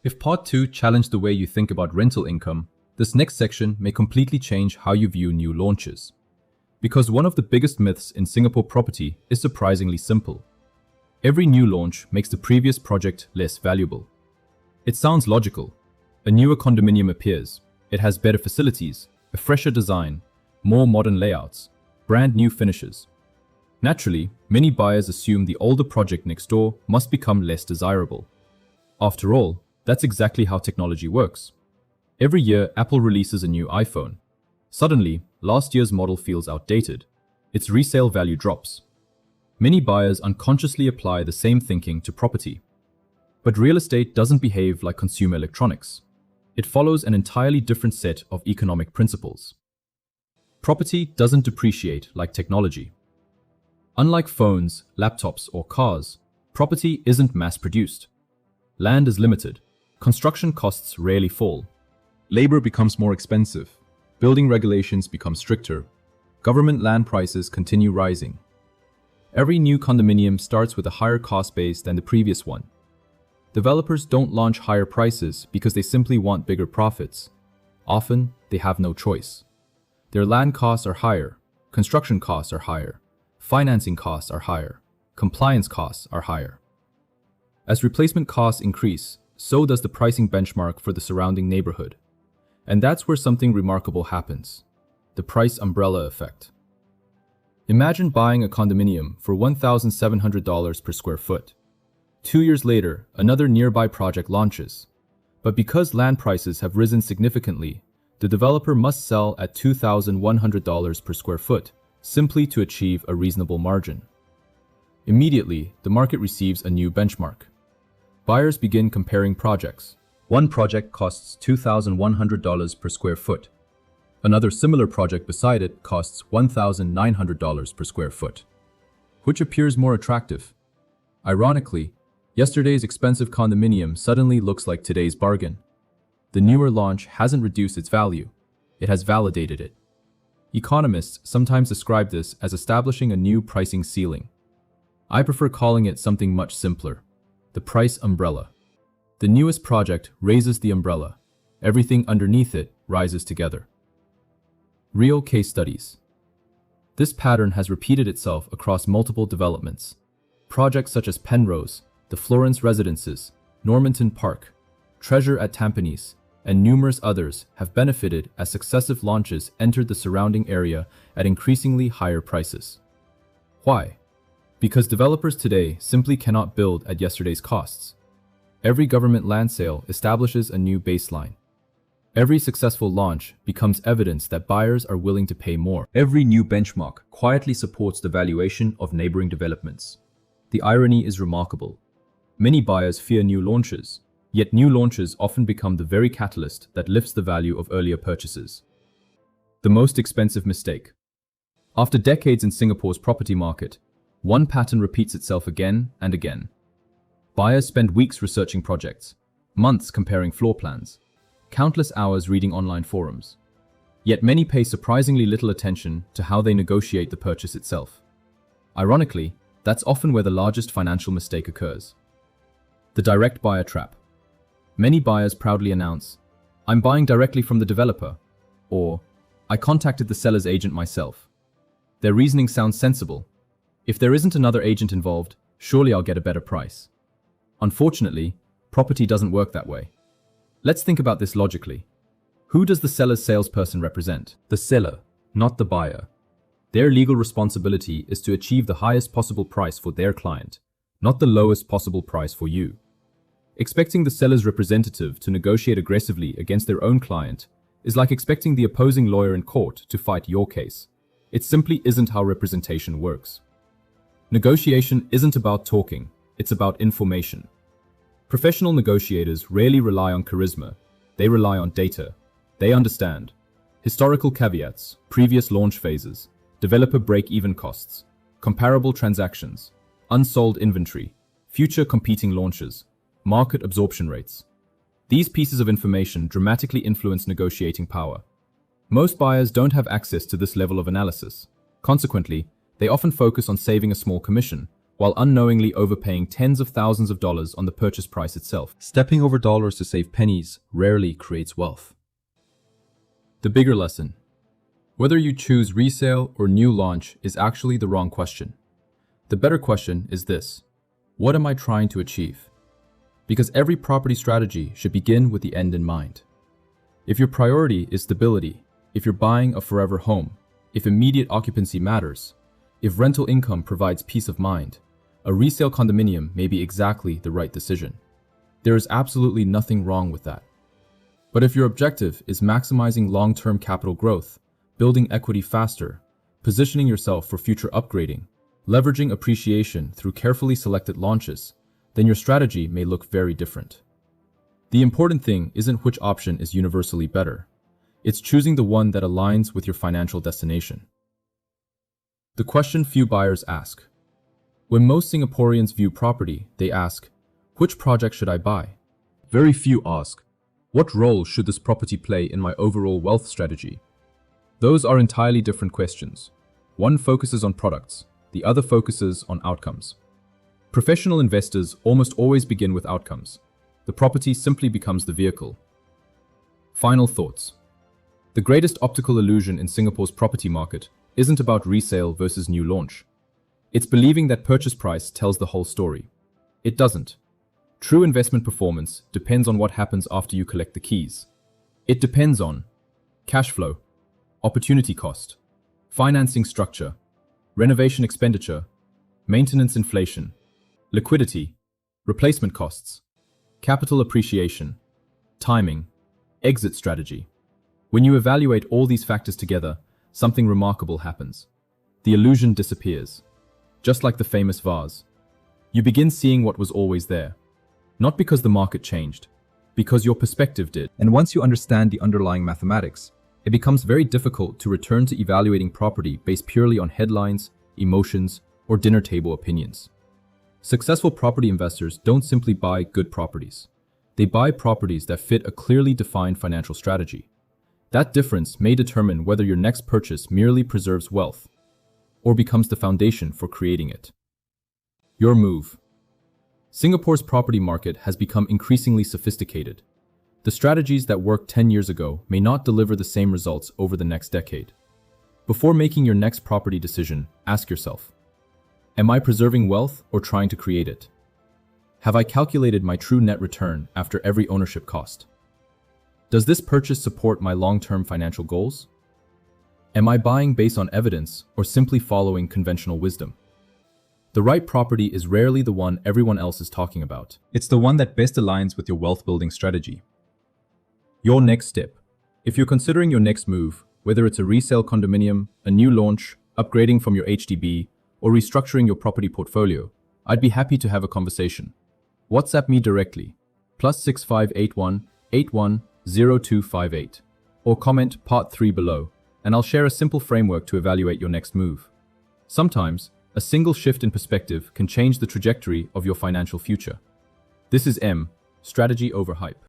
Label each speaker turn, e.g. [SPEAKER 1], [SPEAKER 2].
[SPEAKER 1] If Part 2 challenged the way you think about rental income, this next section may completely change how you view new launches. Because one of the biggest myths in Singapore property is surprisingly simple. Every new launch makes the previous project less valuable. It sounds logical. A newer condominium appears. It has better facilities, a fresher design, more modern layouts, brand new finishes. Naturally, many buyers assume the older project next door must become less desirable. After all, that's exactly how technology works. Every year, Apple releases a new iPhone. Suddenly, last year's model feels outdated. Its resale value drops. Many buyers unconsciously apply the same thinking to property. But real estate doesn't behave like consumer electronics. It follows an entirely different set of economic principles. Property doesn't depreciate like technology. Unlike phones, laptops, or cars, property isn't mass-produced. Land is limited. Construction costs rarely fall. Labor becomes more expensive. Building regulations become stricter. Government land prices continue rising. Every new condominium starts with a higher cost base than the previous one. Developers don't launch higher prices because they simply want bigger profits. Often, they have no choice. Their land costs are higher, construction costs are higher, financing costs are higher, compliance costs are higher. As replacement costs increase, so does the pricing benchmark for the surrounding neighborhood. And that's where something remarkable happens: the price umbrella effect. Imagine buying a condominium for $1,700 per square foot. 2 years later, another nearby project launches. But because land prices have risen significantly, the developer must sell at $2,100 per square foot, simply to achieve a reasonable margin. Immediately, the market receives a new benchmark. Buyers begin comparing projects. One project costs $2,100 per square foot. Another similar project beside it costs $1,900 per square foot. Which appears more attractive? Ironically, yesterday's expensive condominium suddenly looks like today's bargain. The newer launch hasn't reduced its value. It has validated it. Economists sometimes describe this as establishing a new pricing ceiling. I prefer calling it something much simpler: the price umbrella. The newest project raises the umbrella. Everything underneath it rises together. Real case studies. This pattern has repeated itself across multiple developments. Projects such as Penrose, the Florence Residences, Normanton Park, Treasure at Tampines, and numerous others have benefited as successive launches entered the surrounding area at increasingly higher prices. Why? Because developers today simply cannot build at yesterday's costs. Every government land sale establishes a new baseline. Every successful launch becomes evidence that buyers are willing to pay more. Every new benchmark quietly supports the valuation of neighboring developments. The irony is remarkable. Many buyers fear new launches, yet new launches often become the very catalyst that lifts the value of earlier purchases. The most expensive mistake. After decades in Singapore's property market, one pattern repeats itself again and again. Buyers spend weeks researching projects, months comparing floor plans, countless hours reading online forums. Yet many pay surprisingly little attention to how they negotiate the purchase itself. Ironically, that's often where the largest financial mistake occurs. The direct buyer trap. Many buyers proudly announce, "I'm buying directly from the developer," or "I contacted the seller's agent myself." Their reasoning sounds sensible. If there isn't another agent involved, surely I'll get a better price. Unfortunately, property doesn't work that way. Let's think about this logically. Who does the seller's salesperson represent? The seller, not the buyer. Their legal responsibility is to achieve the highest possible price for their client, not the lowest possible price for you. Expecting the seller's representative to negotiate aggressively against their own client is like expecting the opposing lawyer in court to fight your case. It simply isn't how representation works. Negotiation isn't about talking, it's about information. Professional negotiators rarely rely on charisma, they rely on data. They understand historical caveats, previous launch phases, developer break-even costs, comparable transactions, unsold inventory, future competing launches, market absorption rates. These pieces of information dramatically influence negotiating power. Most buyers don't have access to this level of analysis. Consequently, they often focus on saving a small commission, while unknowingly overpaying tens of thousands of dollars on the purchase price itself. Stepping over dollars to save pennies rarely creates wealth. The bigger lesson: whether you choose resale or new launch is actually the wrong question. The better question is this: what am I trying to achieve? Because every property strategy should begin with the end in mind. If your priority is stability, if you're buying a forever home, if immediate occupancy matters, if rental income provides peace of mind, a resale condominium may be exactly the right decision. There is absolutely nothing wrong with that. But if your objective is maximizing long-term capital growth, building equity faster, positioning yourself for future upgrading, leveraging appreciation through carefully selected launches, then your strategy may look very different. The important thing isn't which option is universally better. It's choosing the one that aligns with your financial destination. The question few buyers ask. When most Singaporeans view property, they ask, which project should I buy? Very few ask, what role should this property play in my overall wealth strategy? Those are entirely different questions. One focuses on products, the other focuses on outcomes. Professional investors almost always begin with outcomes. The property simply becomes the vehicle. Final thoughts. The greatest optical illusion in Singapore's property market isn't about resale versus new launch. It's believing that purchase price tells the whole story. It doesn't. True investment performance depends on what happens after you collect the keys. It depends on cash flow, opportunity cost, financing structure, renovation expenditure, maintenance inflation, liquidity, replacement costs, capital appreciation, timing, exit strategy. When you evaluate all these factors together, something remarkable happens. The illusion disappears. Just like the famous vase. You begin seeing what was always there. Not because the market changed, because your perspective did. And once you understand the underlying mathematics, it becomes very difficult to return to evaluating property based purely on headlines, emotions, or dinner table opinions. Successful property investors don't simply buy good properties. They buy properties that fit a clearly defined financial strategy. That difference may determine whether your next purchase merely preserves wealth or becomes the foundation for creating it. Your move. Singapore's property market has become increasingly sophisticated. The strategies that worked 10 years ago may not deliver the same results over the next decade. Before making your next property decision, ask yourself, am I preserving wealth or trying to create it? Have I calculated my true net return after every ownership cost? Does this purchase support my long-term financial goals? Am I buying based on evidence or simply following conventional wisdom? The right property is rarely the one everyone else is talking about. It's the one that best aligns with your wealth-building strategy. Your next step. If you're considering your next move, whether it's a resale condominium, a new launch, upgrading from your HDB, or restructuring your property portfolio, I'd be happy to have a conversation. WhatsApp me directly, +6581 810258, or comment part 3 below, and I'll share a simple framework to evaluate your next move. Sometimes, a single shift in perspective can change the trajectory of your financial future. This is Strategy over Hype.